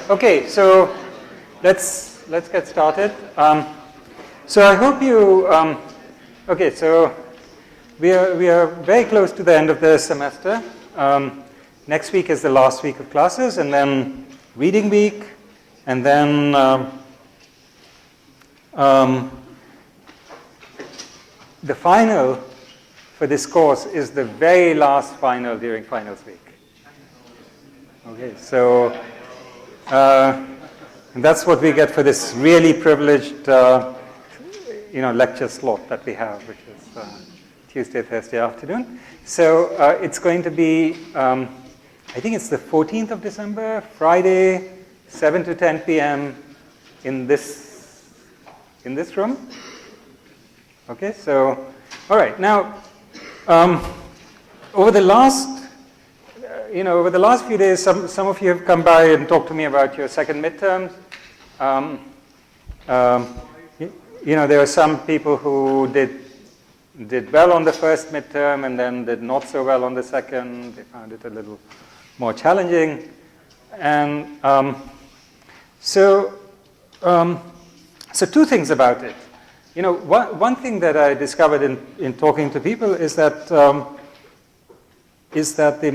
Okay, so let's get started. So I hope you. Okay, so we are very close to the end of the semester. Next week is the last week of classes, and then reading week, and then the final for this course is the very last final during finals week. Okay, so and that's what we get for this really privileged, lecture slot that we have, which is Tuesday, Thursday afternoon. So it's going to be, I think it's the 14th of December, Friday, 7 to 10 p.m. in this room. Okay, so all right now. Over the last few days, some of you have come by and talked to me about your second midterms. There are some people who did well on the first midterm and then did not so well on the second. They found it a little more challenging, and so two things about it. One thing that I discovered in talking to people is that they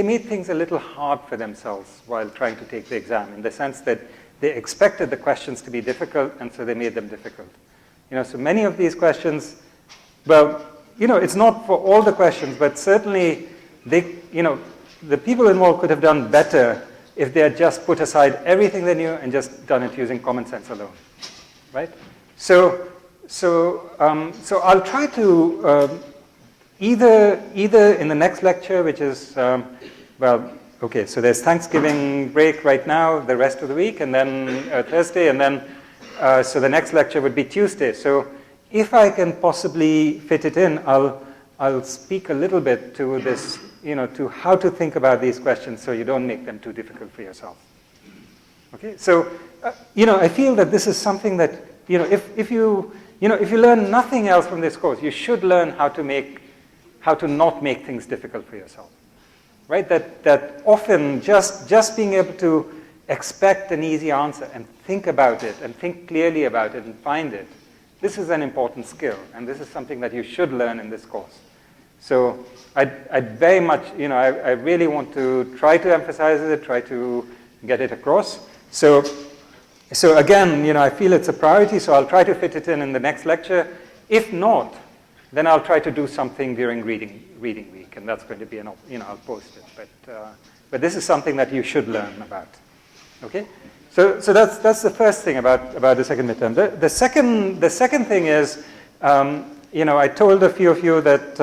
made things a little hard for themselves while trying to take the exam, in the sense that they expected the questions to be difficult, and so they made them difficult. So many of these questions, well, it's not for all the questions, but certainly the people involved could have done better if they had just put aside everything they knew and just done it using common sense alone, right? So I'll try to either in the next lecture, which is okay. So there's Thanksgiving break right now, the rest of the week, and then Thursday, and then so the next lecture would be Tuesday. So if I can possibly fit it in, I'll speak a little bit to this, to how to think about these questions, so you don't make them too difficult for yourself. Okay. So I feel that this is something that if you learn nothing else from this course, you should learn how to not make things difficult for yourself, right? That often just being able to expect an easy answer and think about it and think clearly about it and find it, this is an important skill, and this is something that you should learn in this course. So I'd very much, I really want to try to emphasize it, try to get it across. So again, I feel it's a priority, so I'll try to fit it in the next lecture. If not, then I'll try to do something during reading week, and that's going to be I'll post it. But this is something that you should learn about. Okay, so that's the first thing about the second midterm. The second thing is, I told a few of you that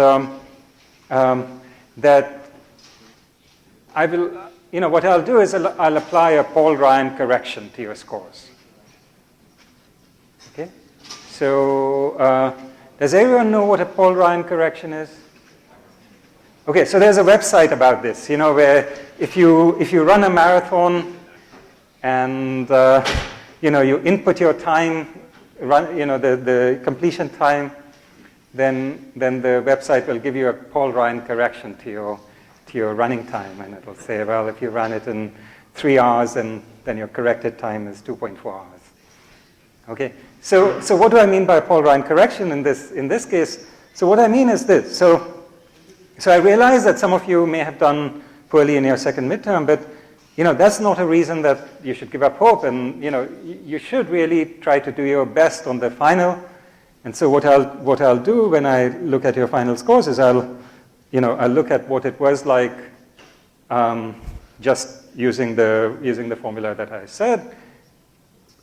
that I will. What I'll do is I'll apply a Paul Ryan correction to your scores. Okay, so. Does everyone know what a Paul Ryan correction is? Okay, so there's a website about this, where if you run a marathon and you input your time, the completion time, then the website will give you a Paul Ryan correction to your running time, and it'll say, well, if you run it in 3 hours, then your corrected time is 2.4 hours. Okay. So what do I mean by Paul Ryan correction in this case? So what I mean is this. So I realize that some of you may have done poorly in your second midterm, but that's not a reason that you should give up hope, and you should really try to do your best on the final. And so what I'll do when I look at your final scores is I'll look at what it was like just using the formula that I said.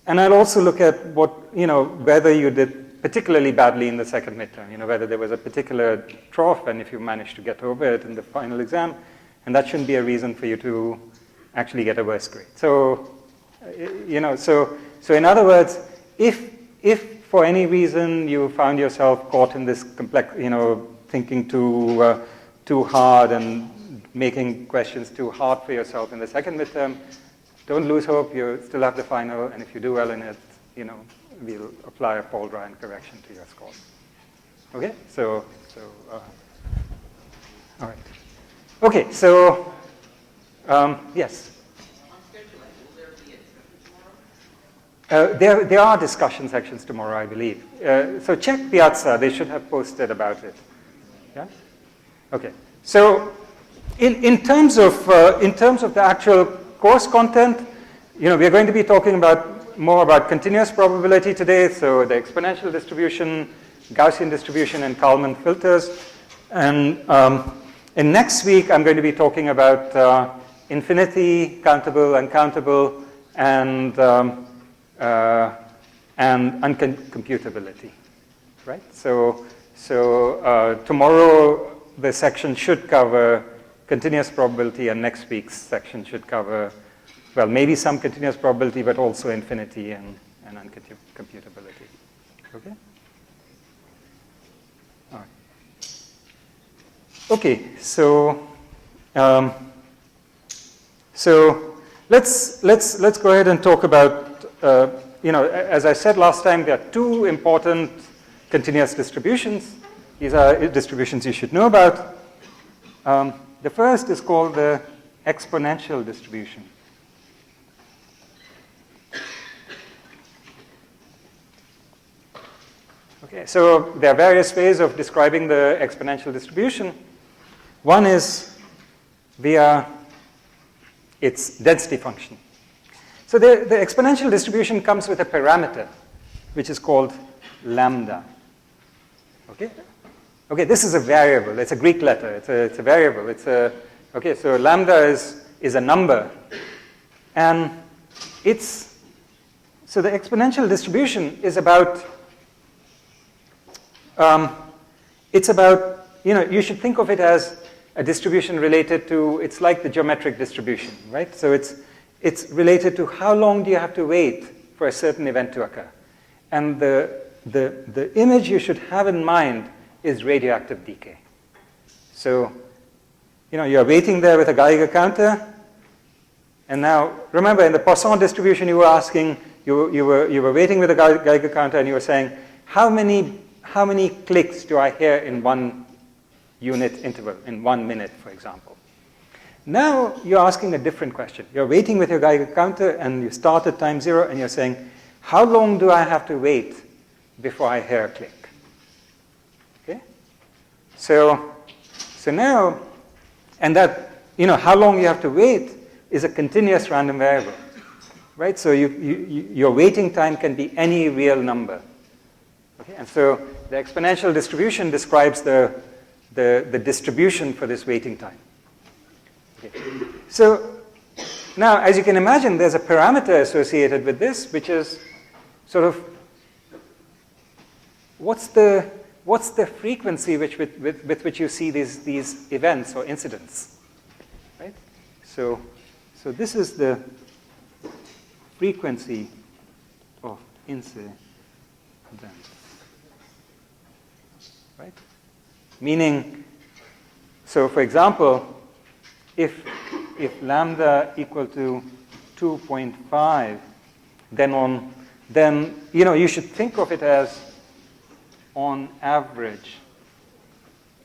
And I'll also look at whether you did particularly badly in the second midterm, whether there was a particular trough, and if you managed to get over it in the final exam, and that shouldn't be a reason for you to actually get a worse grade. So, so in other words, if for any reason you found yourself caught in this complex, thinking too hard and making questions too hard for yourself in the second midterm, don't lose hope. You still have the final, and if you do well in it, we'll apply a Paul Ryan correction to your scores. Okay, so all right. Okay, so yes. On scheduling, There are discussion sections tomorrow, I believe. So check Piazza. They should have posted about it. Yeah? Okay. So in terms of the actual course content, we are going to be talking more about continuous probability today. So the exponential distribution, Gaussian distribution, and Kalman filters. And next week, I'm going to be talking about infinity, countable, uncountable, and uncomputability, right? So tomorrow the section should cover continuous probability, and next week's section should cover, well, maybe some continuous probability, but also infinity and uncomputability. Okay. All right. Okay. So let's go ahead and talk about, as I said last time, there are two important continuous distributions. These are distributions you should know about. The first is called the exponential distribution. Okay, so there are various ways of describing the exponential distribution. One is via its density function. So the exponential distribution comes with a parameter, which is called lambda. Okay? Okay, this is a variable. It's a Greek letter. It's a variable. Okay, so lambda is a number. And so the exponential distribution is about, you should think of it as a distribution related to, it's like the geometric distribution, right? So it's related to how long do you have to wait for a certain event to occur. And the image you should have in mind is radioactive decay. So, you're waiting there with a Geiger counter, and now, remember, in the Poisson distribution, you were asking, you were waiting with a Geiger counter, and you were saying, how many clicks do I hear in 1 unit interval, in 1 minute, for example? Now you're asking a different question. You're waiting with your Geiger counter, and you start at time 0, and you're saying, how long do I have to wait before I hear a click? Okay? So now, and that, how long you have to wait is a continuous random variable, right? So your waiting time can be any real number. Okay? And so the exponential distribution describes the distribution for this waiting time. Okay. So now, as you can imagine, there's a parameter associated with this, which is sort of what's the frequency with which you see these events or incidents, right? So this is the frequency of incidents, right? Meaning, so for example, if lambda equal to 2.5, then you should think of it as, on average,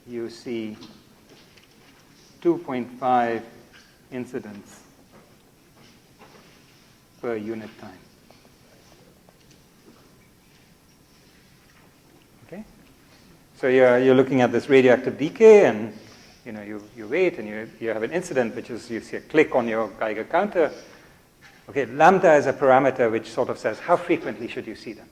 you see 2.5 incidents per unit time. Okay? So you're looking at this radioactive decay, and you wait, and you have an incident, which is you see a click on your Geiger counter. Okay, lambda is a parameter which sort of says how frequently should you see them.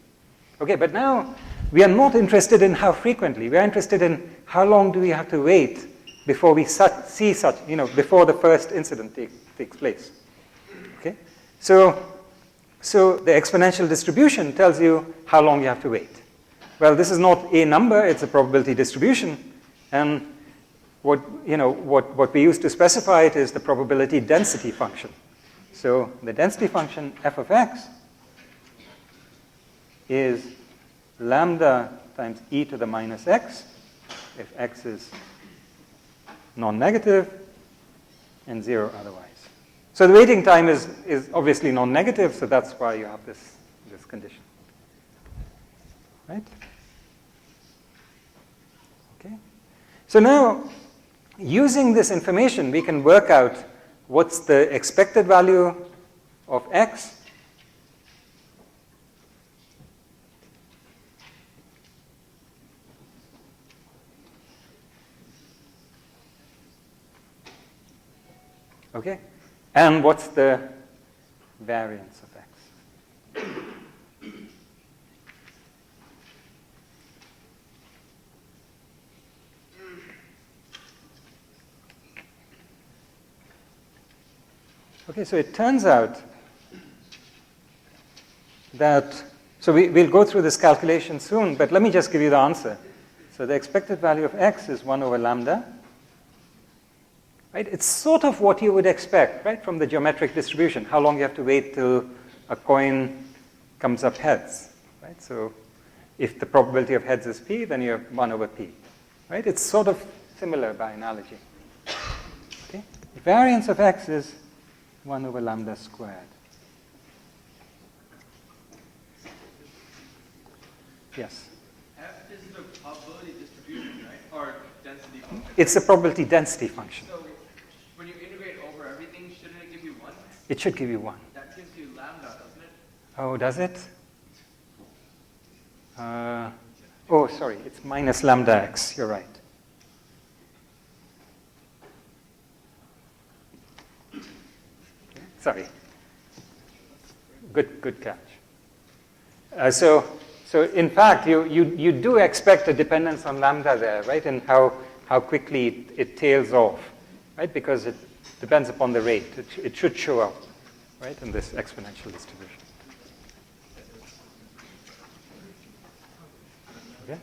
Okay, but now we are not interested in how frequently. We are interested in how long do we have to wait before we see such, before the first incident takes place. Okay, so the exponential distribution tells you how long you have to wait. Well, this is not a number; it's a probability distribution, and what we use to specify it is the probability density function. So the density function f of x is lambda times e to the minus x, if x is non-negative, and 0 otherwise. So the waiting time is obviously non-negative, so that's why you have this condition. Right? Okay. So now, using this information, we can work out what's the expected value of x Okay? And what's the variance of x? Okay, so it turns out that, so we'll go through this calculation soon, but let me just give you the answer. So the expected value of x is 1 over lambda. Right? It's sort of what you would expect, right, from the geometric distribution, how long you have to wait till a coin comes up heads. Right? So if the probability of heads is p, then you have 1 over p. Right? It's sort of similar by analogy. Okay? The variance of x is 1 over lambda squared. Yes? F is the probability distribution, right? Or density function? It's the probability density function. So when you integrate over everything, shouldn't it give you 1? It should give you 1. That gives you lambda, doesn't it? Oh, does it? Oh, sorry, it's minus lambda x. You're right. Sorry. Good catch. So in fact, you do expect a dependence on lambda there, right? And how quickly it tails off, right? Because it depends upon the rate. It should show up, right, in this exponential distribution. Okay?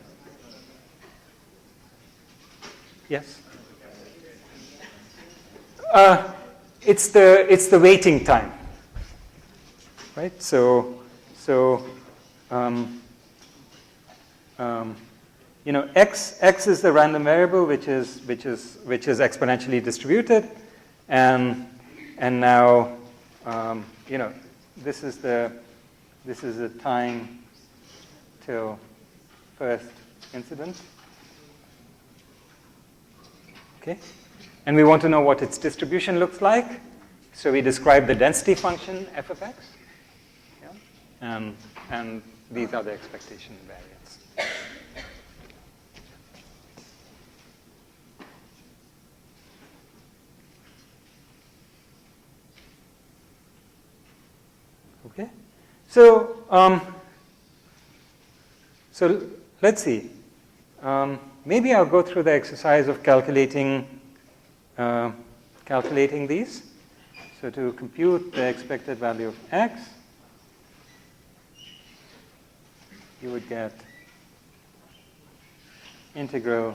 Yes? It's the waiting time, right? So you know, x is the random variable which is exponentially distributed, and now you know, this is the time till first incident. Okay, and we want to know what its distribution looks like, so we describe the density function f of x, yeah? And these are the expectation variance. Okay, so let's see. Maybe I'll go through the exercise of calculating these. So to compute the expected value of x, you would get integral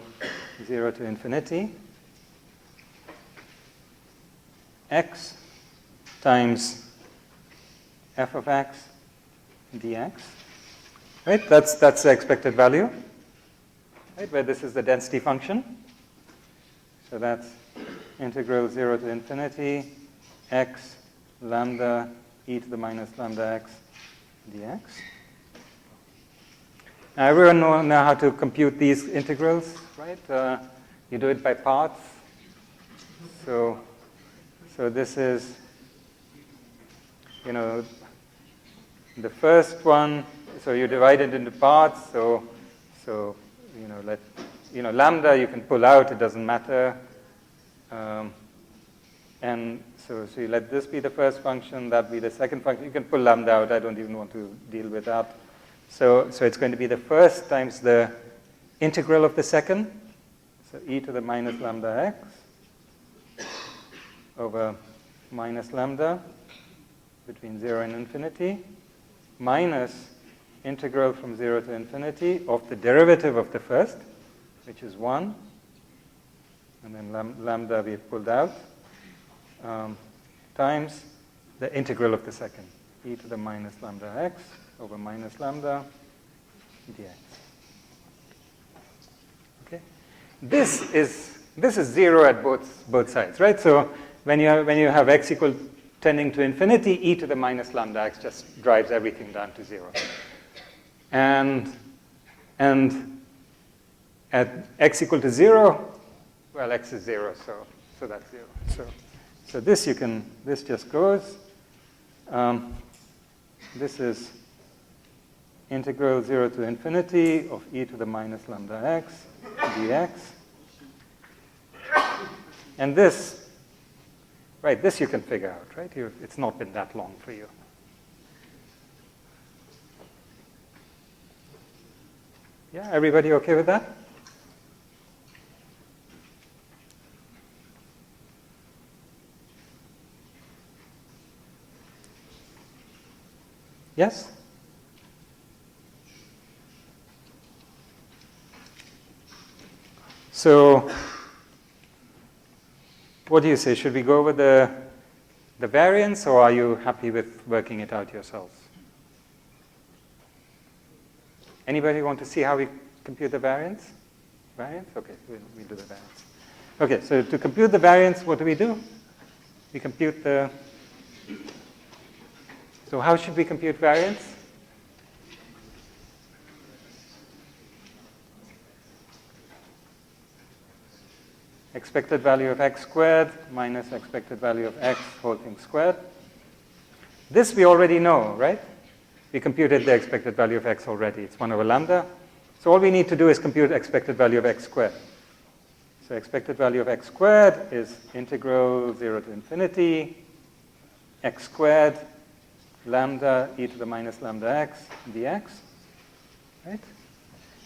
0 to infinity x times f of x dx. Right? That's the expected value. Right? Where this is the density function. So that's integral 0 to infinity x lambda e to the minus lambda x dx. Now everyone know how to compute these integrals, right? You do it by parts. So this is, you know, the first one. So you divide it into parts. So you know, lambda you can pull out. It doesn't matter. And so you let this be the first function, that be the second function. You can pull lambda out. I don't even want to deal with that. So it's going to be the first times the integral of the second. So e to the minus lambda x over minus lambda between 0 and infinity minus integral from 0 to infinity of the derivative of the first, which is 1. And then lambda we have pulled out, times the integral of the second, e to the minus lambda x over minus lambda dx. Okay, this is 0 at both sides, right? So when you have x equal tending to infinity, e to the minus lambda x just drives everything down to 0, and at x equal to 0. Well, x is 0, so that's 0. So this just goes. This is integral 0 to infinity of e to the minus lambda x dx. And this Right, this you can figure out, right? It's not been that long for you. Yeah, everybody okay with that? Yes? So, what do you say? Should we go over the variance, or are you happy with working it out yourselves? Anybody want to see how we compute the variance? Variance? Okay, we do the variance. Okay, so to compute the variance, what do? We compute the... So how should we compute variance? Expected value of x squared minus expected value of x whole thing squared. This we already know, right? We computed the expected value of x already. It's 1 over lambda. So all we need to do is compute expected value of x squared. So expected value of x squared is integral 0 to infinity x squared lambda e to the minus lambda x dx. Right?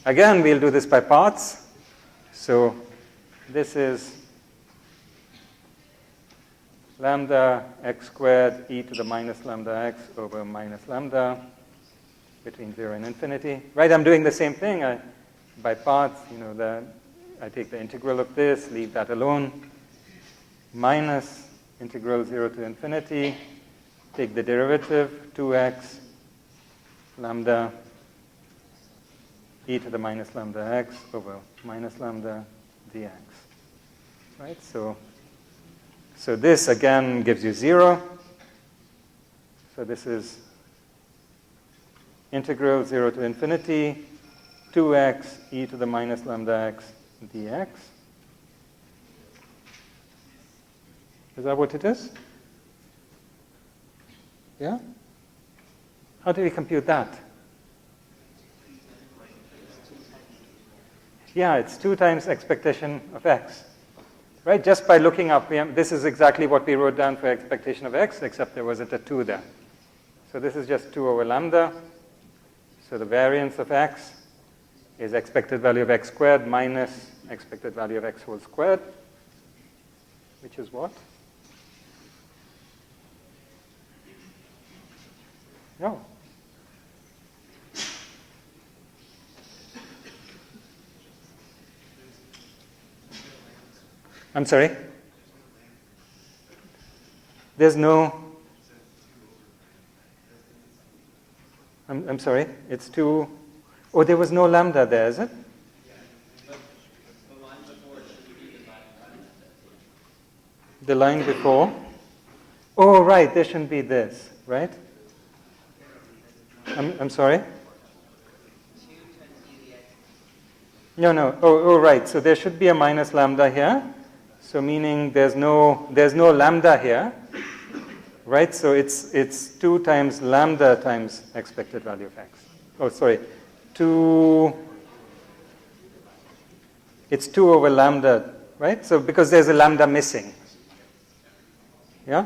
Again, we'll do this by parts. So this is lambda x squared e to the minus lambda x over minus lambda between 0 and infinity. Right, I'm doing the same thing. By parts, I take the integral of this, leave that alone, minus integral 0 to infinity, take the derivative, 2x lambda e to the minus lambda x over minus lambda dx. Right? So this again gives you 0. So this is integral 0 to infinity 2x e to the minus lambda x dx. Is that what it is? Yeah? How do we compute that? Yeah, it's 2 times expectation of x. Right? Just by looking up, this is exactly what we wrote down for expectation of x, except there wasn't a 2 there. So this is just 2 over lambda. So the variance of x is expected value of x squared minus expected value of x whole squared, which is what? No. I'm sorry? There's no... I'm sorry? It's 2... Oh, there was no lambda there, is it? The line before? Oh, right, there shouldn't be this, right? I'm sorry? No. Oh, right. So there should be a minus lambda here. So meaning there's no lambda here, right? So it's 2 times lambda times expected value of x. Oh, sorry. It's 2 over lambda, right? So because there's a lambda missing. Yeah?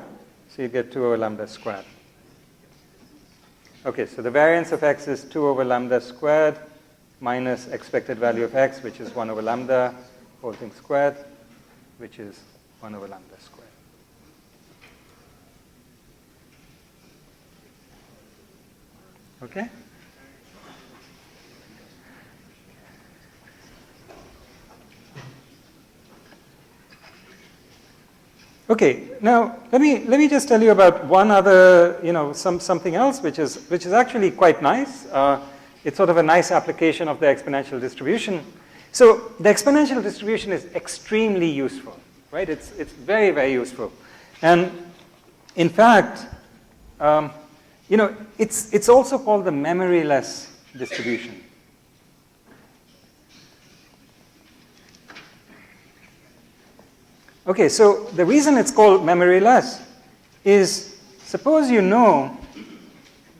So you get 2 over lambda squared. Okay, so the variance of x is 2 over lambda squared minus expected value of x, which is 1 over lambda whole thing squared, which is 1 over lambda squared. Okay? Okay, now let me just tell you about one other, something else which is actually quite nice. It's sort of a nice application of the exponential distribution. So the exponential distribution is extremely useful, right? It's very, very useful. And in fact, it's also called the memoryless distribution. Okay, so the reason it's called memoryless is, suppose you know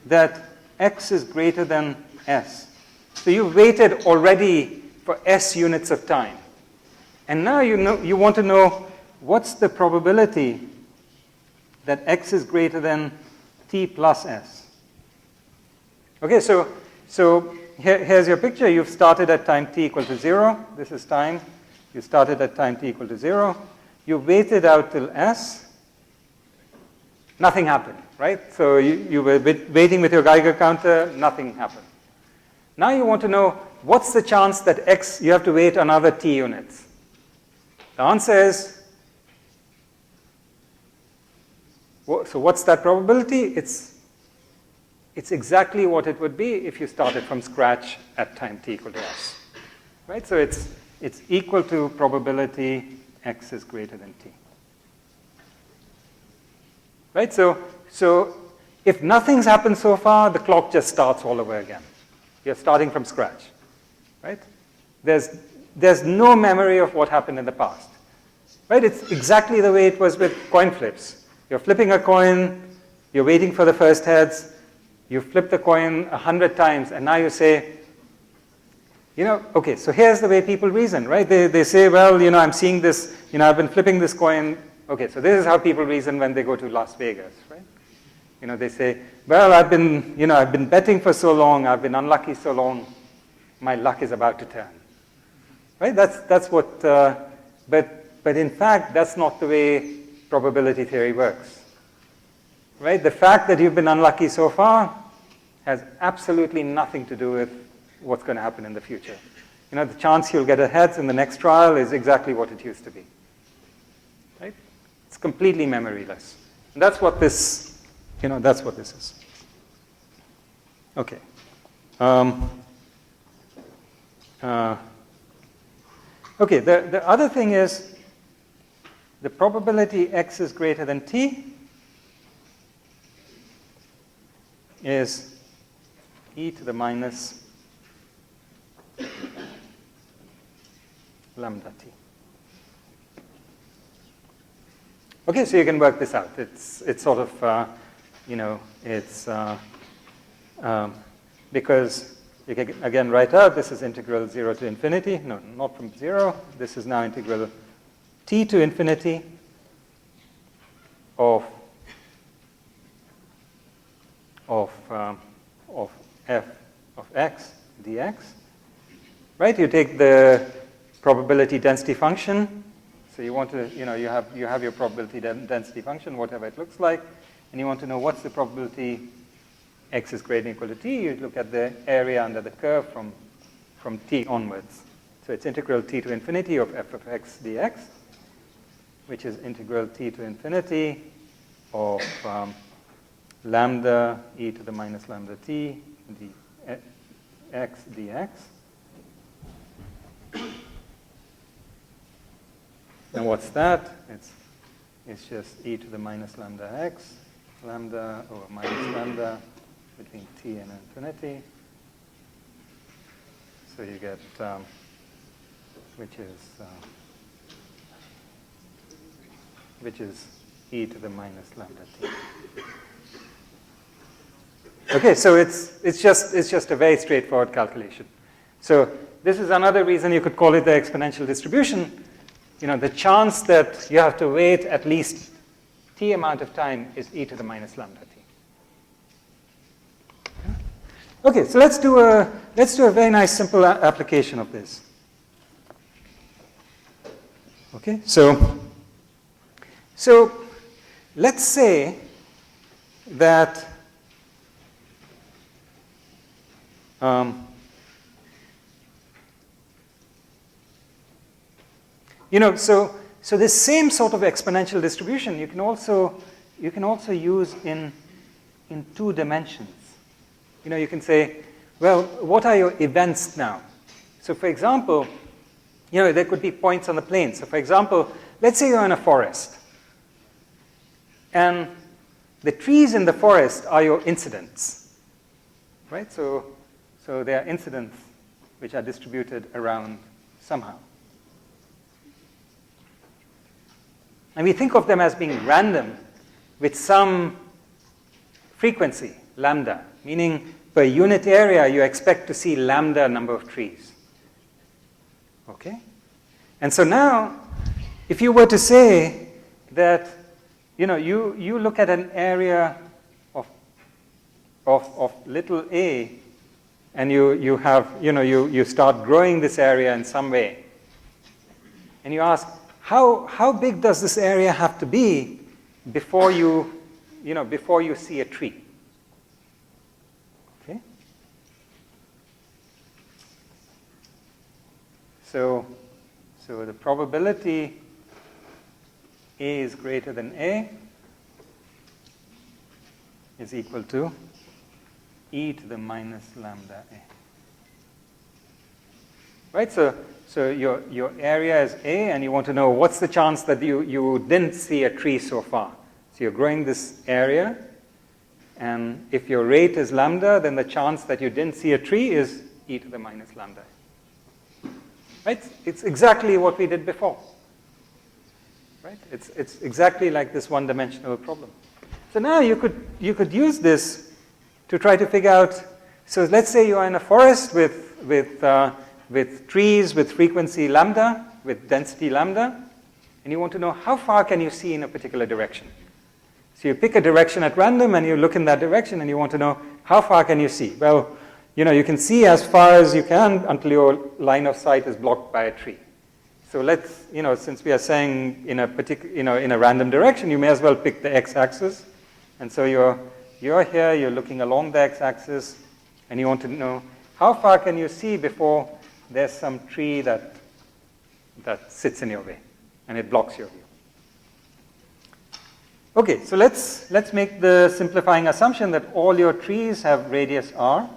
that x is greater than s. So you've waited already for s units of time. And now you want to know what's the probability that x is greater than t plus s. Okay, so here's your picture. You've started at time t equal to 0. This is time. You started at time t equal to 0. You waited out till s. Nothing happened, right? So you were waiting with your Geiger counter. Nothing happened. Now you want to know what's the chance that x, you have to wait another t units. The answer is, so what's that probability? It's exactly what it would be if you started from scratch at time t equal to s. Right? So it's equal to probability x is greater than t. Right? So if nothing's happened so far, the clock just starts all over again. You're starting from scratch. Right? There's no memory of what happened in the past. Right? It's exactly the way it was with coin flips. You're flipping a coin, you're waiting for the first heads, you flip the coin 100 times, and now you say, okay, so here's the way people reason, right? They say, well, I'm seeing this, I've been flipping this coin. Okay, so this is how people reason when they go to Las Vegas, right? They say, well, I've been betting for so long, I've been unlucky so long, my luck is about to turn. Right? That's what, but in fact, that's not the way probability theory works. Right? The fact that you've been unlucky so far has absolutely nothing to do with what's going to happen in the future. The chance you'll get a heads in the next trial is exactly what it used to be. Right? It's completely memoryless. And that's what this, that's what this is. Okay. Okay, the other thing is the probability x is greater than t is e to the minus lambda t. Okay, so you can work this out. It's sort of, it's because you can again write out this is integral 0 to infinity. No, not from 0. This is now integral t to infinity of f of x dx. Right? You take the probability density function. So you want to, you have your probability density function, whatever it looks like, and you want to know what's the probability x is greater than or equal to t. You look at the area under the curve from t onwards. So it's integral t to infinity of f of x dx, which is integral t to infinity of lambda e to the minus lambda t dx dx. And what's that? It's just e to the minus lambda x, lambda over minus lambda between t and infinity. So you get, which is e to the minus lambda t. Okay, so it's just a very straightforward calculation. So this is another reason you could call it the exponential distribution. The chance that you have to wait at least t amount of time is e to the minus lambda t. Okay, so let's do a very nice simple application of this. Okay, so let's say that so this same sort of exponential distribution you can also use in 2 dimensions. You can say, well, what are your events now? So for example, there could be points on the plane. So for example, let's say you're in a forest, and the trees in the forest are your incidents, right? So they are incidents which are distributed around somehow. And we think of them as being random with some frequency, lambda, meaning per unit area you expect to see lambda number of trees. Okay? And so now, if you were to say that, you look at an area of little a, and you start growing this area in some way, and you ask, how big does this area have to be before you see a tree? Okay. So the probability A is greater than A is equal to e to the minus lambda A. Right? So your area is A, and you want to know what's the chance that you didn't see a tree so far. So you're growing this area, and if your rate is lambda, then the chance that you didn't see a tree is e to the minus lambda. Right? It's exactly what we did before. Right? It's exactly like this one-dimensional problem. So now you could use this to try to figure out. So let's say you are in a forest with trees with frequency lambda, with density lambda, and you want to know how far can you see in a particular direction. So you pick a direction at random, and you look in that direction, and you want to know how far can you see. Well, you can see as far as you can until your line of sight is blocked by a tree. So let's, since we are saying in a random direction, you may as well pick the x-axis. And so you're here, you're looking along the x-axis, and you want to know how far can you see before there's some tree that sits in your way, and it blocks your view. Okay, so let's make the simplifying assumption that all your trees have radius r.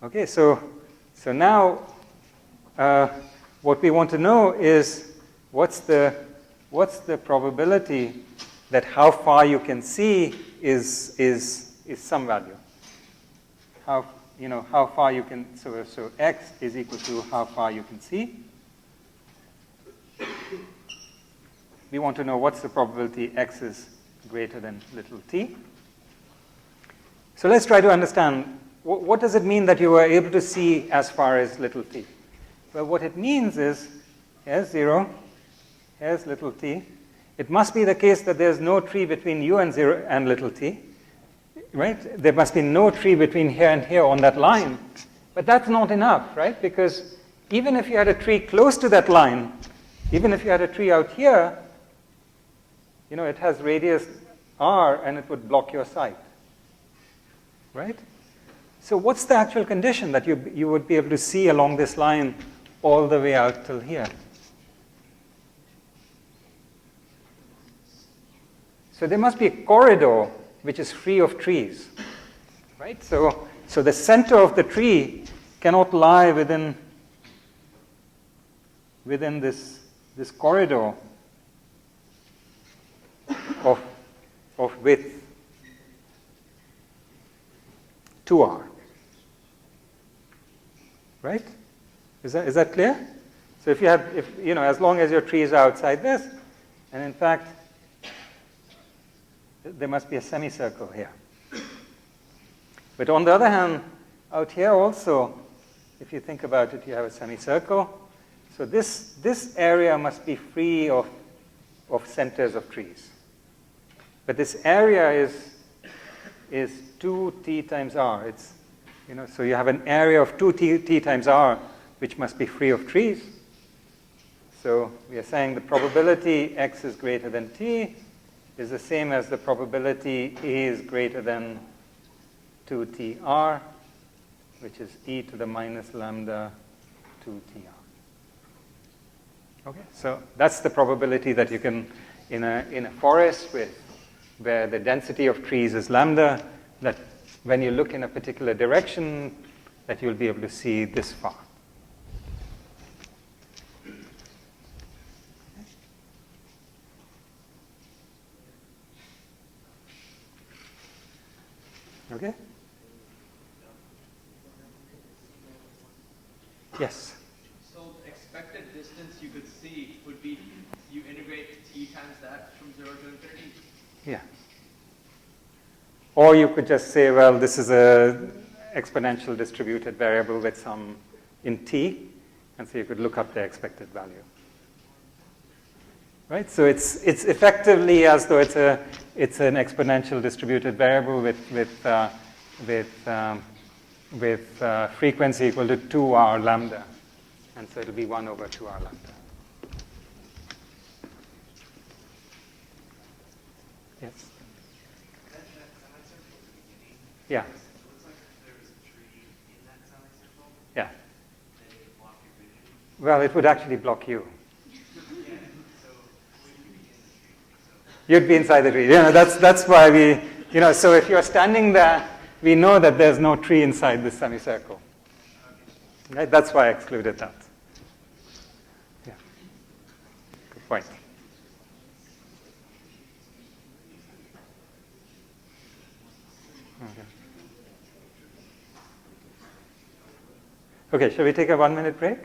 Okay, so now what we want to know is what's the probability that how far you can see is some value. How far you can, so x is equal to how far you can see. We want to know what's the probability x is greater than little t. So let's try to understand, what does it mean that you were able to see as far as little t? Well, what it means is, here's 0, here's little t. It must be the case that there's no tree between you and 0 and little t. Right? There must be no tree between here and here on that line. But that's not enough, right? Because even if you had a tree close to that line, even if you had a tree out here, it has radius r, and it would block your sight. Right? So what's the actual condition that you would be able to see along this line all the way out till here? So there must be a corridor which is free of trees, right? So the center of the tree cannot lie within this corridor of width 2r, right? Is that clear? So as long as your tree is outside this, and in fact, there must be a semicircle here. But on the other hand, out here also, if you think about it, you have a semicircle. So this area must be free of centers of trees. But this area is 2t times r. So you have an area of 2t times r, which must be free of trees. So we are saying the probability x is greater than t is the same as the probability A is greater than 2tr, which is e to the minus lambda 2tr. Okay, so that's the probability that you can, in a forest where the density of trees is lambda, that when you look in a particular direction, that you'll be able to see this far. Okay? Yes? So the expected distance you could see would be, you integrate t times that from 0 to infinity? Yeah. Or you could just say, well, this is a exponential distributed variable with some in t, and so you could look up the expected value. right? So it's effectively as though it's an exponential distributed variable with frequency equal to 2r lambda, and so it'll be 1 over 2r lambda. Yes. Yeah. Yeah. Well, it would actually block you. You'd be inside the tree. That's why we, so if you're standing there, we know that there's no tree inside this semicircle. Right? That's why I excluded that. Yeah. Good point. Okay, shall we take a 1-minute break?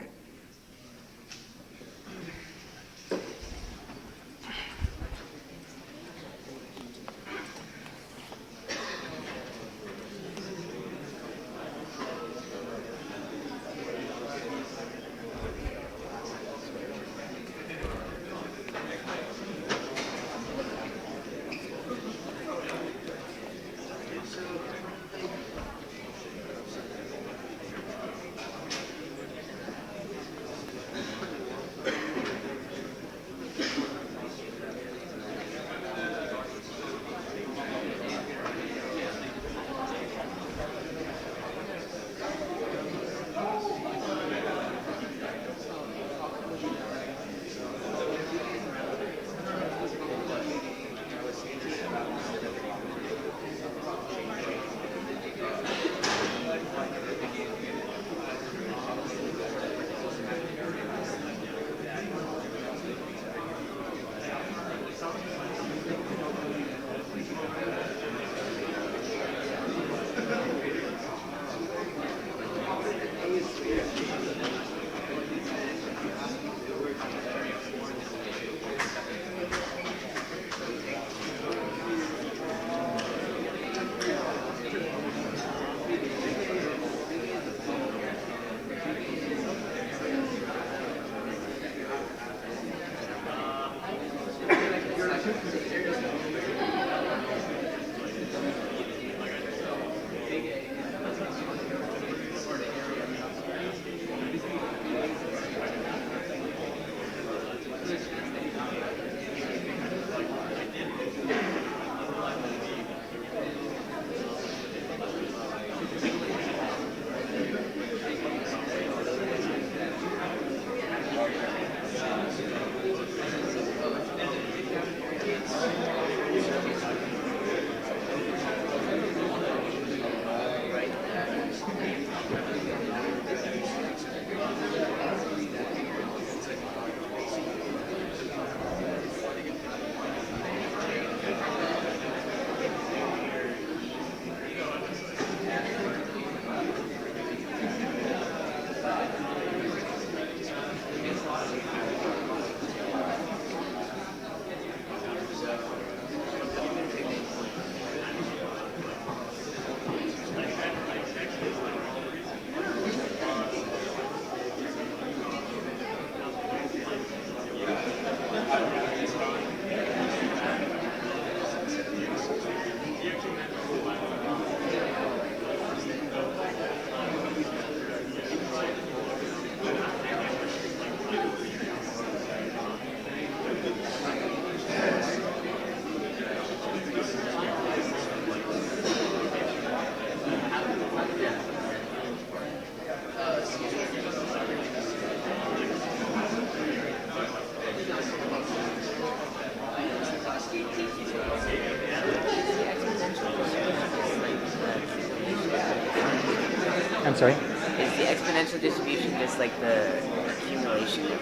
I'm sorry? Is the exponential distribution just like the accumulation of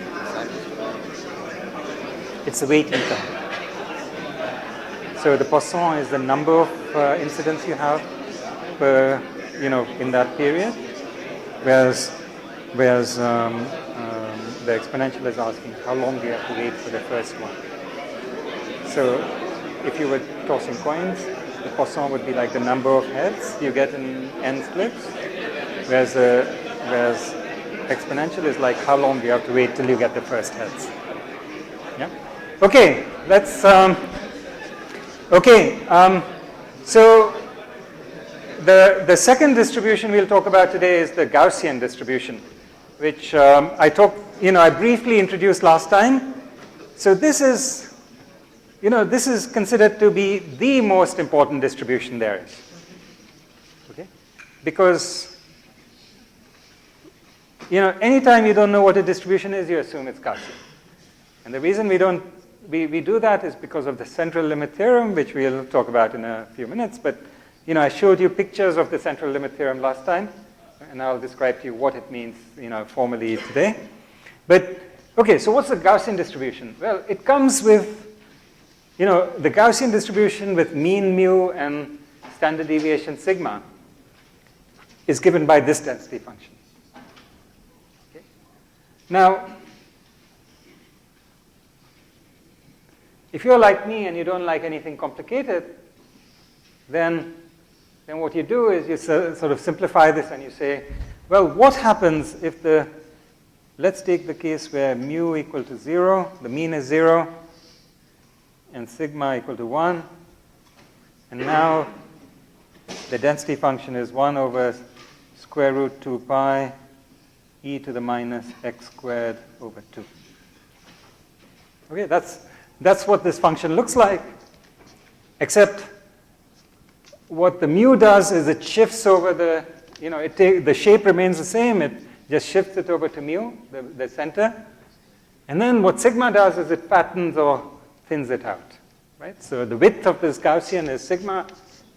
It's the weight income. So the Poisson is the number of incidents you have per, in that period, whereas the exponential is asking how long do you have to wait for the first one. So if you were tossing coins, the Poisson would be like the number of heads you get in n splits, whereas exponential is like how long do you have to wait till you get the first heads. Yeah? Okay, let's, so the second distribution we'll talk about today is the Gaussian distribution, which I briefly introduced last time. So this is considered to be the most important distribution there is. Okay? Because, anytime you don't know what a distribution is, you assume it's Gaussian. And the reason we do that is because of the central limit theorem, which we'll talk about in a few minutes. But, I showed you pictures of the central limit theorem last time, and I'll describe to you what it means, formally today. But, okay, so what's the Gaussian distribution? Well, it comes with, the Gaussian distribution with mean mu and standard deviation sigma is given by this density function. Okay? Now, if you're like me and you don't like anything complicated, then what you do is you sort of simplify this and you say, well, what happens if let's take the case where mu equal to 0, the mean is 0, and sigma equal to 1, and now the density function is 1 over square root 2 pi e to the minus x squared over 2. Okay, that's what this function looks like, except what the mu does is it shifts over the shape remains the same, it just shifts it over to mu, the center. And then what sigma does is it fattens or thins it out, right? So the width of this Gaussian is sigma,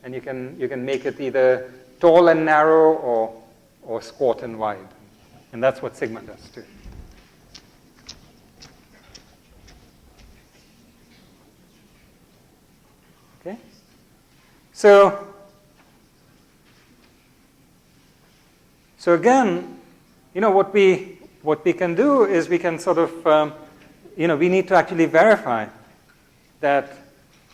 and you can make it either tall and narrow or squat and wide. And that's what sigma does too. Okay? So again, what we can do is we can sort of, we need to actually verify that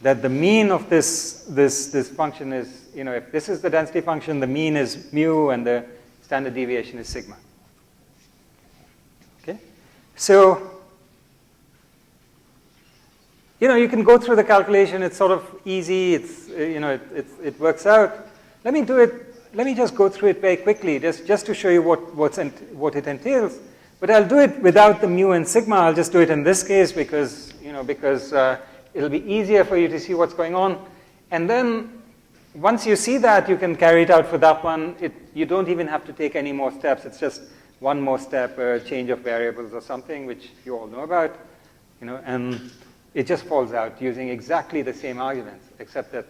the mean of this function is, if this is the density function, the mean is mu and the standard deviation is sigma. Okay? So, you can go through the calculation. It's sort of easy. It works out. Let me just go through it very quickly, just to show you what it entails. But I'll do it without the mu and sigma. I'll just do it in this case because it'll be easier for you to see what's going on. And then once you see that, you can carry it out for that one. You don't even have to take any more steps. It's just one more step, a change of variables or something, which you all know about, and it just falls out using exactly the same arguments, except that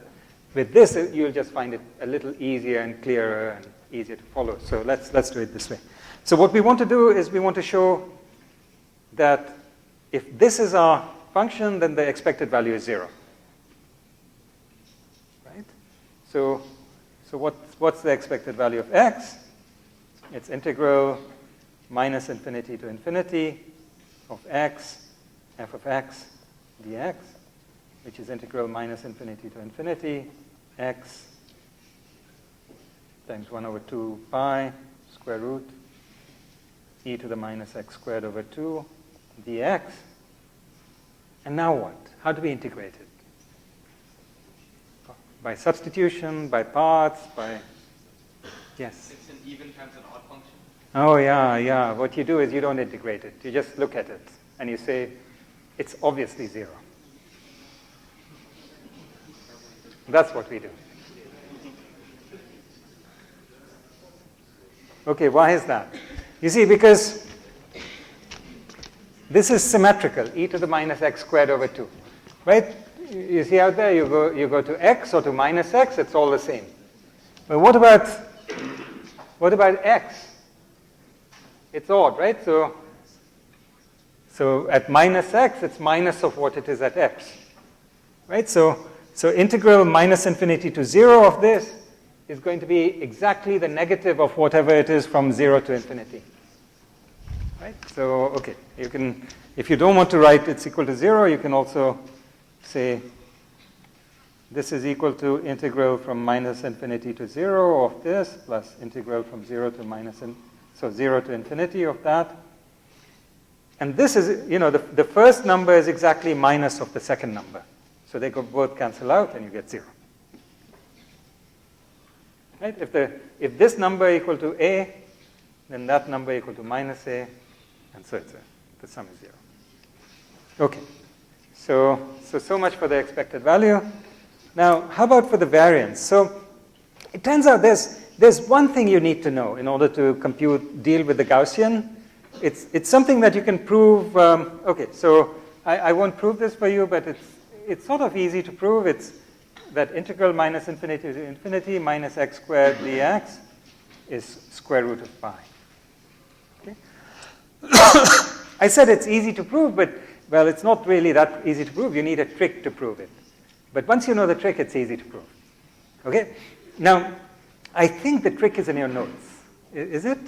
with this, you'll just find it a little easier and clearer and easier to follow. So let's do it this way. So what we want to do is we want to show that if this is our function, then the expected value is 0. Right? So what's the expected value of x? It's integral minus infinity to infinity of x, f of x, dx, which is integral minus infinity to infinity, x times 1 over 2 pi square root e to the minus x squared over 2 dx. And now what? How do we integrate it? By substitution, by parts, by... Yes? It's an even times an odd function. Oh, yeah. What you do is you don't integrate it. You just look at it and you say, it's obviously 0. That's what we do. Okay, why is that? You see, because this is symmetrical, e to the minus x squared over 2. Right? You see out there, you go to x or to minus x, it's all the same. But what about x? It's odd, right? So at minus x, it's minus of what it is at x. Right? So integral minus infinity to 0 of this is going to be exactly the negative of whatever it is from 0 to infinity. Right? So, okay, you can, if you don't want to write it's equal to 0, you can also say this is equal to integral from minus infinity to 0 of this plus integral from 0 to minus, so 0 to infinity of that. And this is, the first number is exactly minus of the second number. So they could both cancel out and you get 0. Right? If this number equal to a, then that number equal to minus a, and so the sum is 0. Okay. So much for the expected value. Now, how about for the variance? So it turns out there's one thing you need to know in order to deal with the Gaussian. It's something that you can prove. Okay, so I won't prove this for you, but it's sort of easy to prove. It's that integral minus infinity to infinity minus x squared dx is square root of pi. Okay? I said it's easy to prove, but, well, it's not really that easy to prove. You need a trick to prove it. But once you know the trick, it's easy to prove. Okay? Now, I think the trick is in your notes. Is it?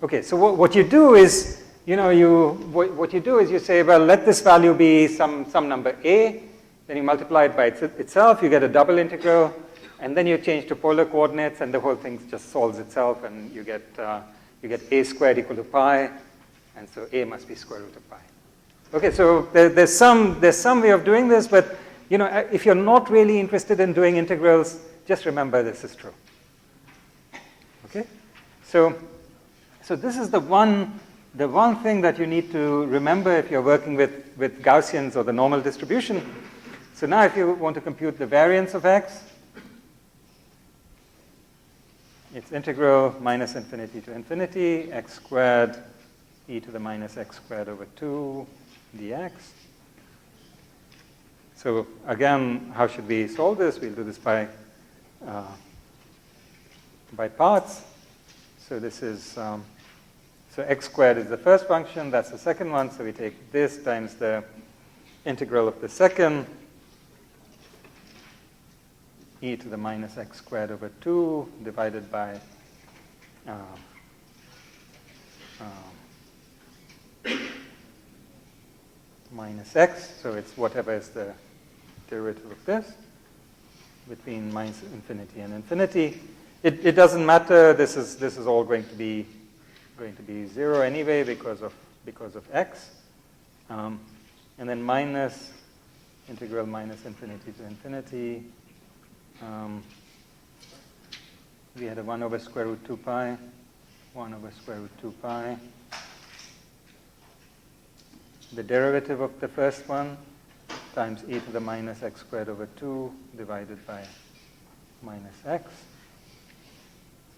Okay, so what you do is, what you do is you say, well, let this value be some number a, then you multiply it by itself, you get a double integral, and then you change to polar coordinates, and the whole thing just solves itself, and you get a squared equal to pi, and so a must be square root of pi. Okay, so there's some way of doing this, but if you're not really interested in doing integrals, just remember this is true. Okay, so this is the one thing that you need to remember if you're working with Gaussians or the normal distribution. So now if you want to compute the variance of x, it's integral minus infinity to infinity, x squared e to the minus x squared over 2 dx. So again, how should we solve this? We'll do this by parts. So this is, so x squared is the first function, that's the second one, so we take this times the integral of the second, e to the minus x squared over 2 divided by minus x, so it's whatever is the derivative of this, between minus infinity and infinity. It doesn't matter, this is all going to be 0 anyway because of x. And then minus integral minus infinity to infinity. We had a 1 over square root 2 pi, 1 over square root 2 pi. The derivative of the first one times e to the minus x squared over 2 divided by minus x.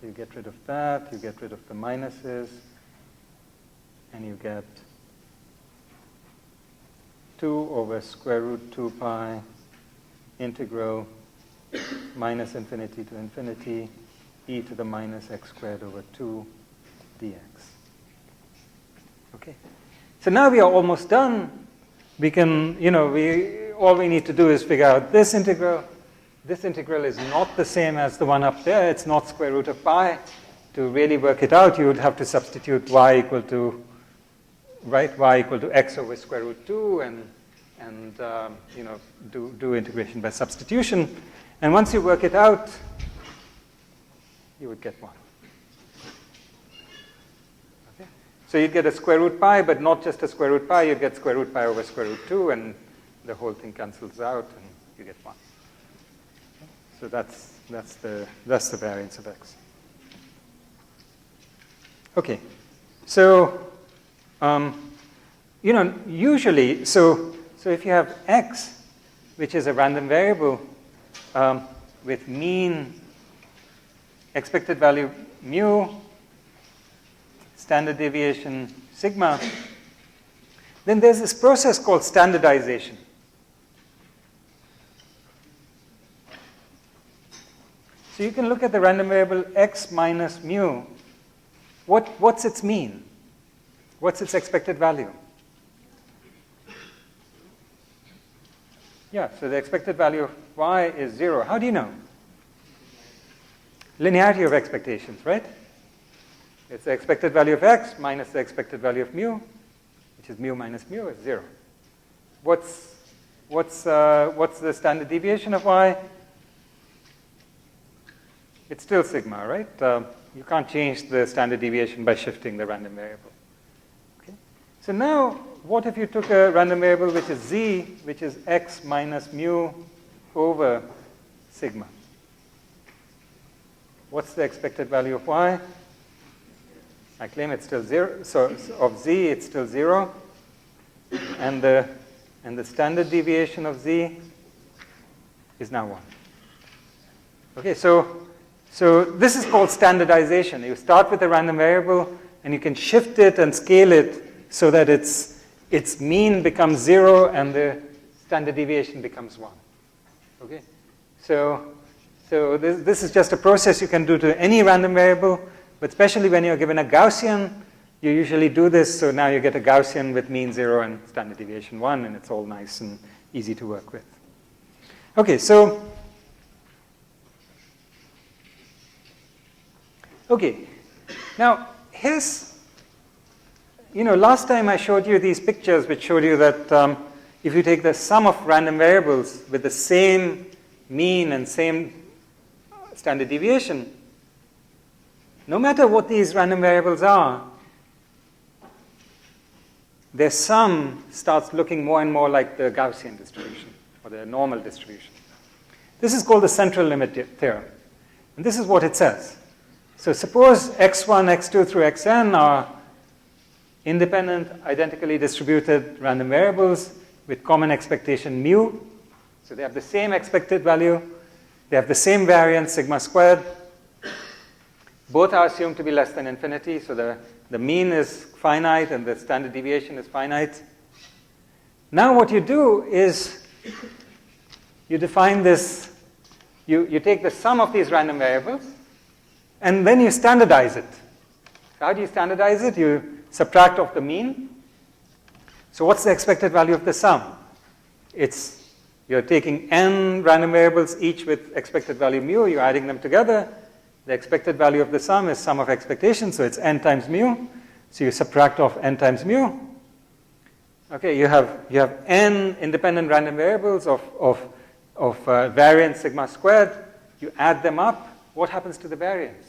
So you get rid of that, you get rid of the minuses, and you get 2 over square root 2 pi integral minus infinity to infinity e to the minus x squared over 2 dx. Okay. So now we are almost done. We can, all we need to do is figure out this integral. This integral is not the same as the one up there. It's not square root of pi. To really work it out, you would have to substitute y equal to x over square root 2 and do integration by substitution. And once you work it out, you would get 1. Okay? So you'd get a square root pi, but not just a square root pi. You'd get square root pi over square root 2, and the whole thing cancels out, and you get 1. So that's the variance of x. Okay, so usually, so if you have x, which is a random variable with mean expected value mu, standard deviation sigma, then there's this process called standardization. So you can look at the random variable x minus mu. What's its mean? What's its expected value? Yeah, so the expected value of y is 0. How do you know? Linearity of expectations, right? It's the expected value of x minus the expected value of mu, which is mu minus mu is 0. What's the standard deviation of y? It's still sigma, right? You can't change the standard deviation by shifting the random variable. Okay? So now, what if you took a random variable which is z, which is x minus mu over sigma? What's the expected value of y? I claim it's still 0. So of z, it's still 0. And the standard deviation of z is now 1. Okay, so this is called standardization. You start with a random variable, and you can shift it and scale it so that its mean becomes 0 and the standard deviation becomes 1. Okay, so this is just a process you can do to any random variable, but especially when you're given a Gaussian, you usually do this. So now you get a Gaussian with mean 0 and standard deviation 1, and it's all nice and easy to work with. Okay, so now here's, last time I showed you these pictures which showed you that if you take the sum of random variables with the same mean and same standard deviation, no matter what these random variables are, their sum starts looking more and more like the Gaussian distribution or the normal distribution. This is called the central limit theorem. And this is what it says. So suppose x1, x2 through xn are independent, identically distributed random variables with common expectation mu. So they have the same expected value. They have the same variance, sigma squared. Both are assumed to be less than infinity. So the mean is finite and the standard deviation is finite. Now what you do is you define this. You take the sum of these random variables, and then you standardize it. So how do you standardize it? You subtract off the mean. So what's the expected value of the sum? You're taking n random variables, each with expected value mu. You're adding them together. The expected value of the sum is sum of expectations, so it's n times mu. So you subtract off n times mu. Okay, you have n independent random variables of variance sigma squared. You add them up. What happens to the variance?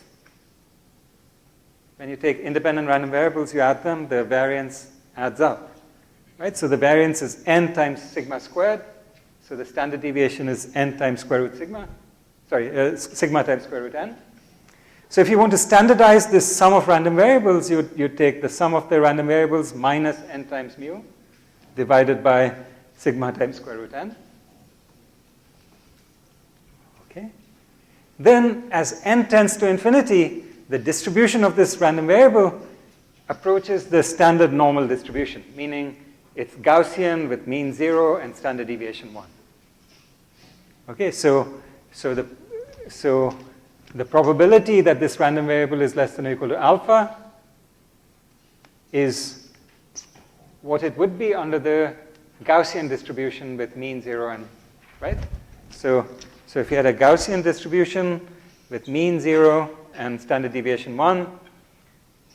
When you take independent random variables, you add them, the variance adds up. Right? So the variance is n times sigma squared. So the standard deviation is n times square root sigma. Sigma times square root n. So if you want to standardize this sum of random variables, you take the sum of the random variables minus n times mu divided by sigma times square root n. Okay. Then as n tends to infinity, the distribution of this random variable approaches the standard normal distribution, meaning it's Gaussian with mean 0 and standard deviation 1. Okay, so the probability that this random variable is less than or equal to alpha is what it would be under the Gaussian distribution with mean 0 and, right? So if you had a Gaussian distribution with mean 0 and standard deviation 1,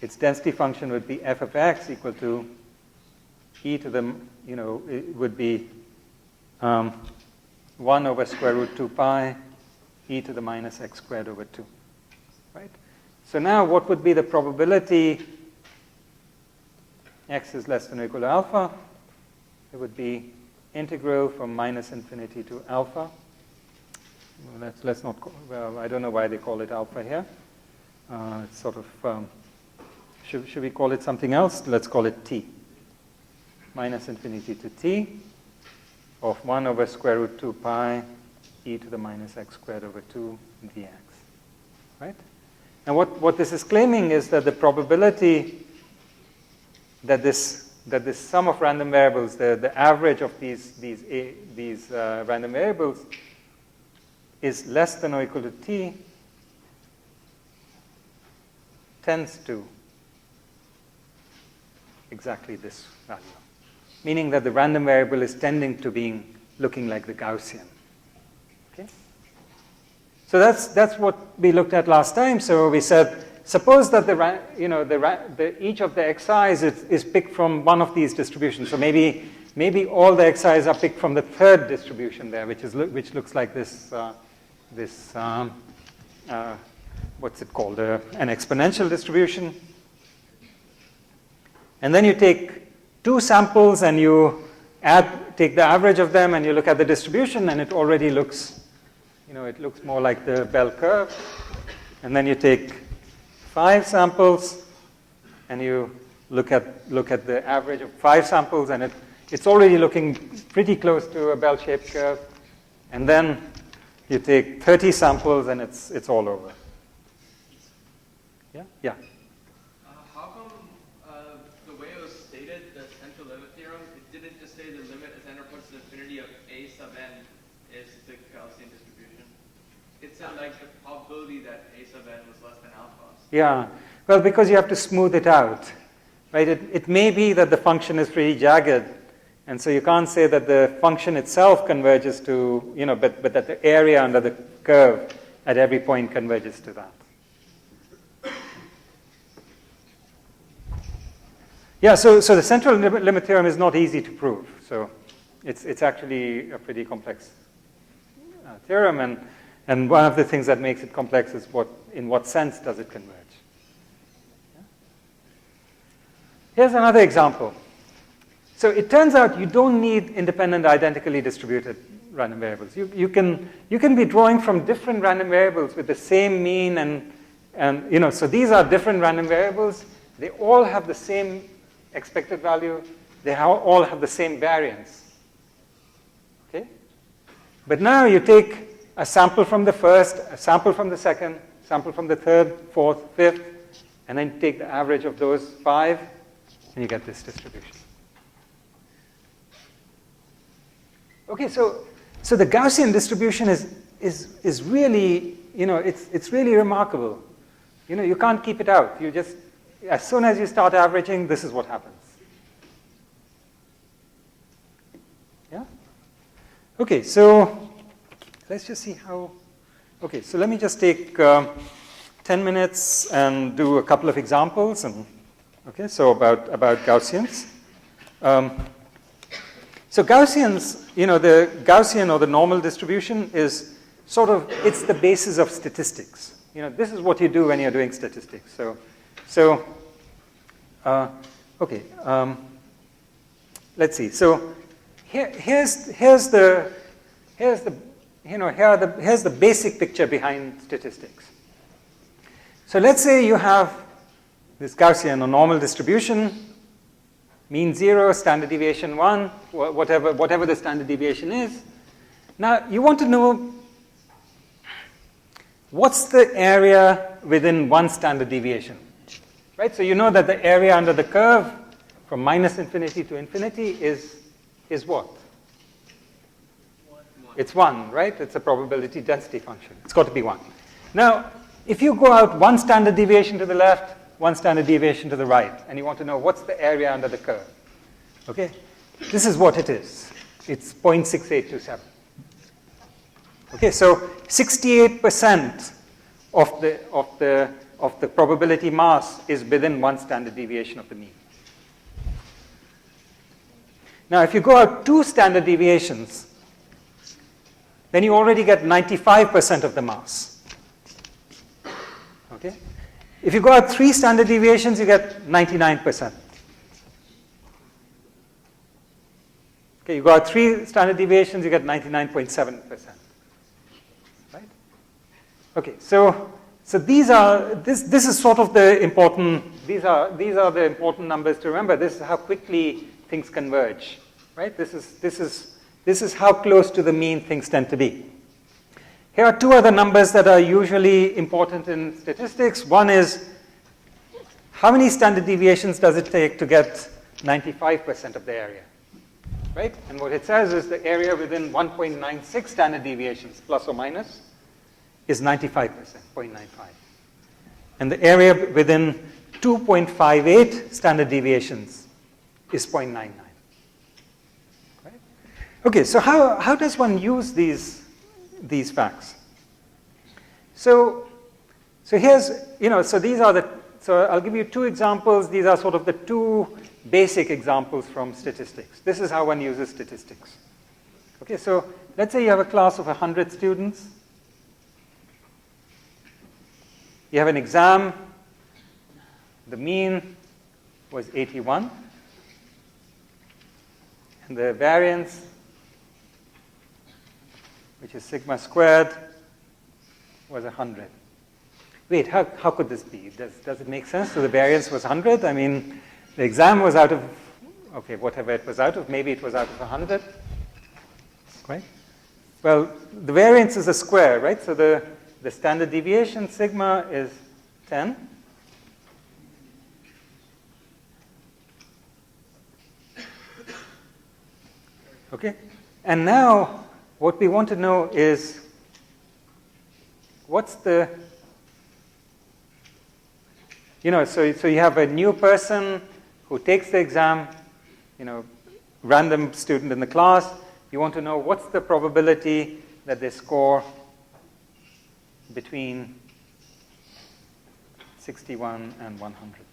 its density function would be f of x equal to e to the, it would be 1 over square root 2 pi e to the minus x squared over 2, right? So now what would be the probability x is less than or equal to alpha? It would be integral from minus infinity to alpha. Well, let's not call, well, I don't know why they call it alpha here. It's sort of, should we call it something else? Let's call it t. Minus infinity to t of 1 over square root 2 pi e to the minus x squared over 2 dx, right? And what this is claiming is that the probability that this sum of random variables, the average of these random variables, is less than or equal to t tends to exactly this value, meaning that the random variable is tending to looking like the Gaussian. Okay? So that's what we looked at last time. So we said, suppose that each of the xi's is picked from one of these distributions. So maybe all the xi's are picked from the third distribution there, which looks like this what's it called, an exponential distribution. And then you take 2 samples and you take the average of them and you look at the distribution, and it already looks, it looks more like the bell curve. And then you take 5 samples and you look at the average of 5 samples, and it's already looking pretty close to a bell-shaped curve. And then you take 30 samples and it's all over. Yeah? Yeah. How come the way it was stated, the central limit theorem, it didn't just say the limit as n approaches infinity of a sub n is the Gaussian distribution? It said like the probability that a sub n was less than alpha. Yeah. Well, because you have to smooth it out, right? It may be that the function is pretty jagged, and so you can't say that the function itself converges to, but that the area under the curve at every point converges to that. Yeah, so the central limit theorem is not easy to prove. So it's actually a pretty complex theorem, and one of the things that makes it complex is in what sense does it converge. Yeah? Here's another example. So it turns out you don't need independent identically distributed random variables. You can be drawing from different random variables with the same mean, and so these are different random variables. They all have the same expected value. They all have the same variance. Okay? But now you take a sample from the first, a sample from the second, sample from the third, fourth, fifth, and then take the average of those 5, and you get this distribution. Okay, so the Gaussian distribution is really, it's really remarkable. You can't keep it out. You just, as soon as you start averaging, this is what happens. Yeah? Okay, so let's just see how, okay, so let me just take 10 minutes and do a couple of examples, okay, so about Gaussians. So Gaussians, the Gaussian or the normal distribution is sort of, it's the basis of statistics. This is what you do when you're doing statistics. Okay, let's see. So here's the basic picture behind statistics. So let's say you have this Gaussian or normal distribution, mean 0, standard deviation 1, whatever the standard deviation is. Now, you want to know what's the area within 1 standard deviation, right? So you know that the area under the curve from -infinity to infinity is what? 1. It's 1, right? It's a probability density function. It's got to be 1. Now, if you go out 1 standard deviation to the left, 1 standard deviation to the right, and you want to know what's the area under the curve. Okay? This is what it is. It's 0.6827. Okay, so 68% of the probability mass is within 1 standard deviation of the mean. Now, if you go out 2 standard deviations, then you already get 95% of the mass. Okay? If you go out 3 standard deviations, you get 99%. Okay, you go out 3 standard deviations, you get 99.7%. Right? Okay, so these are this is sort of the important, these are the important numbers to remember. This is how quickly things converge. Right? This is how close to the mean things tend to be. Here are 2 other numbers that are usually important in statistics. One is, how many standard deviations does it take to get 95% of the area? Right? And what it says is the area within 1.96 standard deviations, plus or minus, is 95%, 0.95. And the area within 2.58 standard deviations is 0.99. Right? Okay, so how does one use these facts? So here's, so these are so I'll give you 2 examples. These are sort of the 2 basic examples from statistics. This is how one uses statistics. Okay, so let's say you have a class of 100 students. You have an exam. The mean was 81. And the variance, which is sigma squared, was 100. Wait, how could this be? Does it make sense? So the variance was 100? I mean, the exam was out of, okay, whatever it was out of, maybe it was out of 100, right? Well, the variance is a square, right? So the standard deviation, sigma, is 10. Okay? And now, what we want to know is, what's the, so you have a new person who takes the exam, random student in the class. You want to know what's the probability that they score between 61 and 100.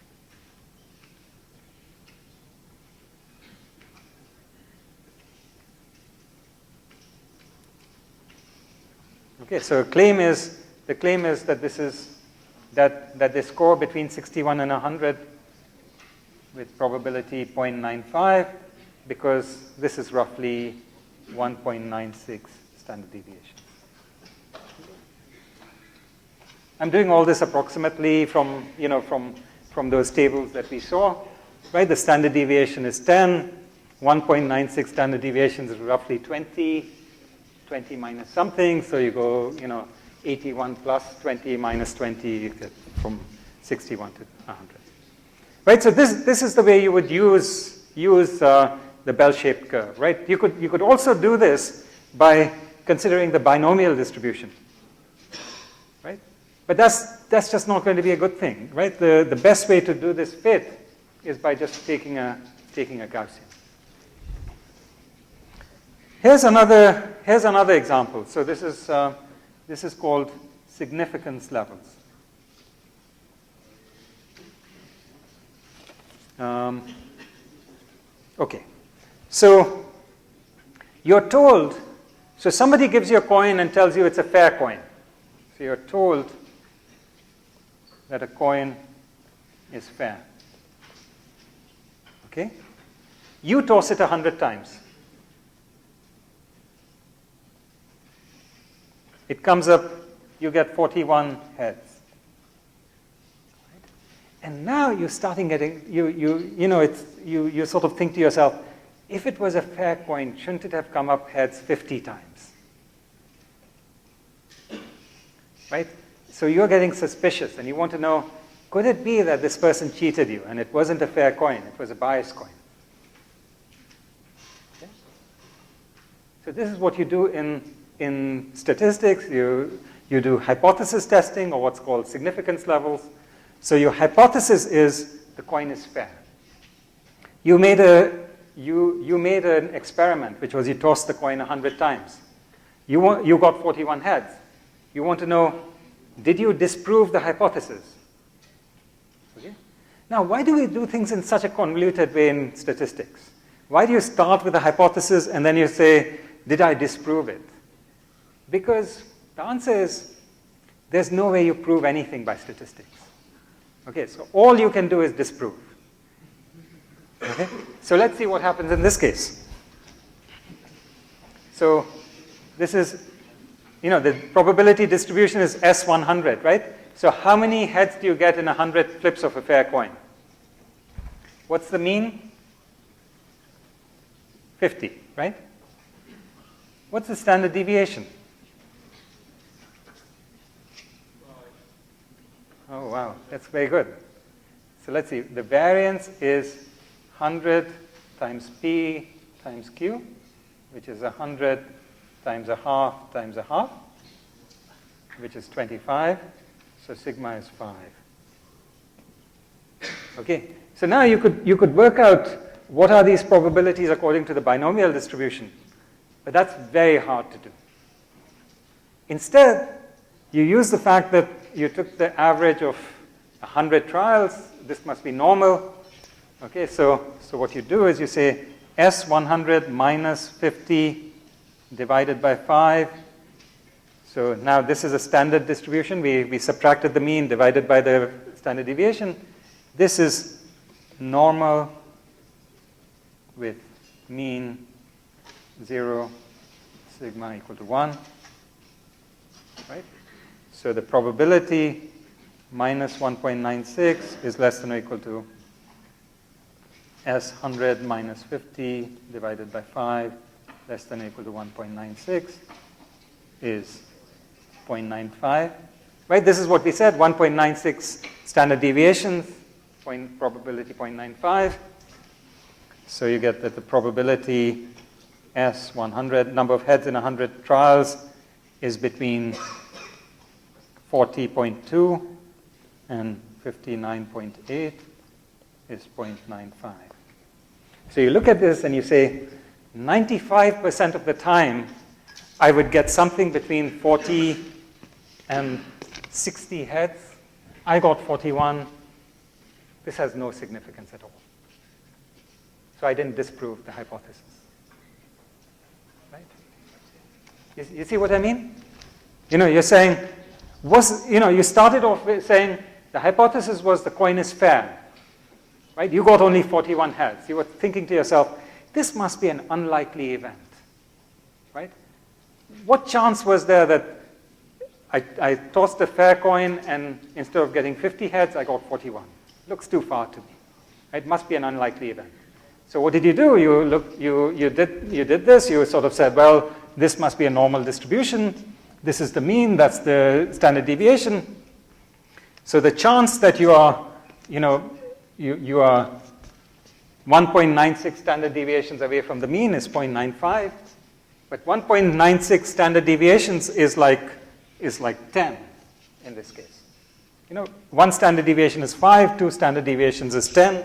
Okay, so the claim is that this is that they score between 61 and 100 with probability 0.95, because this is roughly 1.96 standard deviation. I'm doing all this approximately from those tables that we saw, right? The standard deviation is 10, 1.96 standard deviations is roughly 20 minus something, so you go, 81 plus 20 minus 20, you get from 61 to 100. Right, so this is the way you would use the bell-shaped curve, right? You could also do this by considering the binomial distribution, right? But that's just not going to be a good thing, right? The best way to do this fit is by just taking a Gaussian. Here's another example. So this is called significance levels. Okay, so you're told. So somebody gives you a coin and tells you it's a fair coin. So you're told that a coin is fair. Okay, you toss it 100 times. It comes up, you get 41 heads. And now you're starting getting, you sort of think to yourself, if it was a fair coin, shouldn't it have come up heads 50 times? Right? So you're getting suspicious and you want to know, could it be that this person cheated you and it wasn't a fair coin, it was a biased coin? Okay? So this is what you do in statistics. You do hypothesis testing, or what's called significance levels. So your hypothesis is the coin is fair. You made an experiment, which was you tossed the coin 100 times. You got 41 heads. You want to know, did you disprove the hypothesis? Okay? Now, why do we do things in such a convoluted way in statistics? Why do you start with a hypothesis and then you say, did I disprove it? Because the answer is, there's no way you prove anything by statistics. Okay, so all you can do is disprove. Okay? So let's see what happens in this case. So this is, the probability distribution is S100, right? So how many heads do you get in 100 flips of a fair coin? What's the mean? 50, right? What's the standard deviation? Oh, wow, that's very good. So let's see, the variance is 100 times P times Q, which is 100 times a half times a half, which is 25. So sigma is 5. Okay, so now you could work out what are these probabilities according to the binomial distribution, but that's very hard to do. Instead, you use the fact that you took the average of 100 trials. This must be normal. Okay, so what you do is you say S100 minus 50 divided by 5. So now this is a standard distribution. We subtracted the mean divided by the standard deviation. This is normal with mean 0, sigma equal to 1, right? So the probability minus 1.96 is less than or equal to S 100 minus 50 divided by 5 less than or equal to 1.96 is 0.95. Right, this is what we said, 1.96 standard deviations, probability 0.95. So you get that the probability S100, number of heads in 100 trials, is between 40.2 and 59.8 is 0.95. So you look at this and you say, 95% of the time, I would get something between 40 and 60 heads. I got 41. This has no significance at all. So I didn't disprove the hypothesis. Right? You see what I mean? You're saying, you started off with saying the hypothesis was the coin is fair. Right? You got only 41 heads. You were thinking to yourself, this must be an unlikely event. Right? What chance was there that I tossed a fair coin and instead of getting 50 heads, I got 41? Looks too far to me. It must be an unlikely event. So what did you do? You did this. You sort of said, well, this must be a normal distribution. This is the mean. That's the standard deviation. So the chance that you are 1.96 standard deviations away from the mean is 0.95. But 1.96 standard deviations is like 10 in this case. One standard deviation is 5, 2 standard deviations is 10.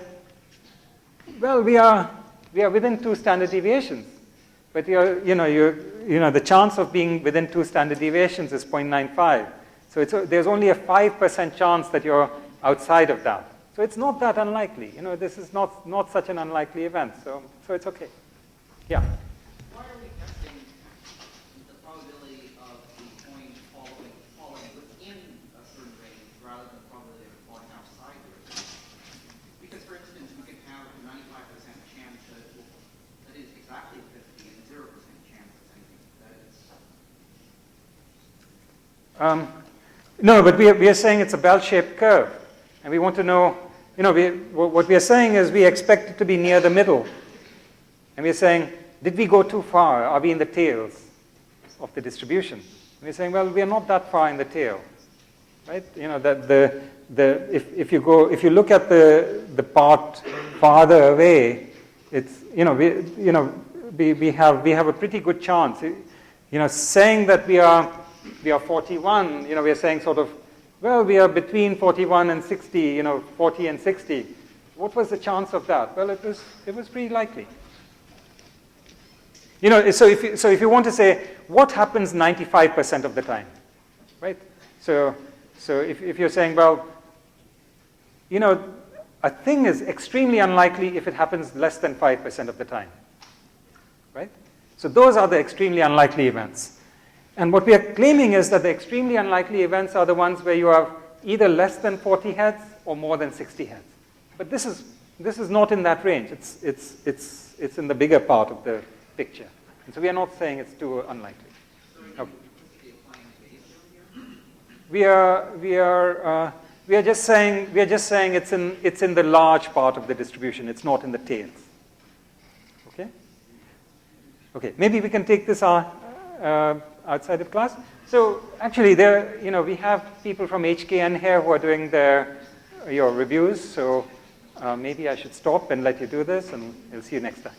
Well, we are within 2 standard deviations, but the chance of being within 2 standard deviations is 0.95. So there's only a 5% chance that you're outside of that. So it's not that unlikely. This is not such an unlikely event. So it's okay. Yeah. Why are we testing the probability of the coin falling within a certain range rather than the probability of it falling outside the range? Because, for instance, we could have a 95% chance that is exactly 50 and a 0% chance that it's... No, but we are saying it's a bell-shaped curve. And we want to know, what we are saying is we expect it to be near the middle. And we are saying, did we go too far? Are we in the tails of the distribution? And we're saying, well, we are not that far in the tail. Right? That if you look at the part farther away, it's we have a pretty good chance. Saying that we are 41, we are saying sort of, well, we are between 41 and 60, 40 and 60. What was the chance of that? Well, it was pretty likely. So if you want to say what happens 95% of the time, right? So if you're saying, well, a thing is extremely unlikely if it happens less than 5% of the time, right? So those are the extremely unlikely events. And what we are claiming is that the extremely unlikely events are the ones where you have either less than 40 heads or more than 60 heads. But this is not in that range. It's in the bigger part of the picture. And so we are not saying it's too unlikely. Okay. We are just saying it's in the large part of the distribution. It's not in the tails. Okay. Okay. Maybe we can take this outside of class. So actually, we have people from HKN here who are doing your reviews. So maybe I should stop and let you do this, and we'll see you next time.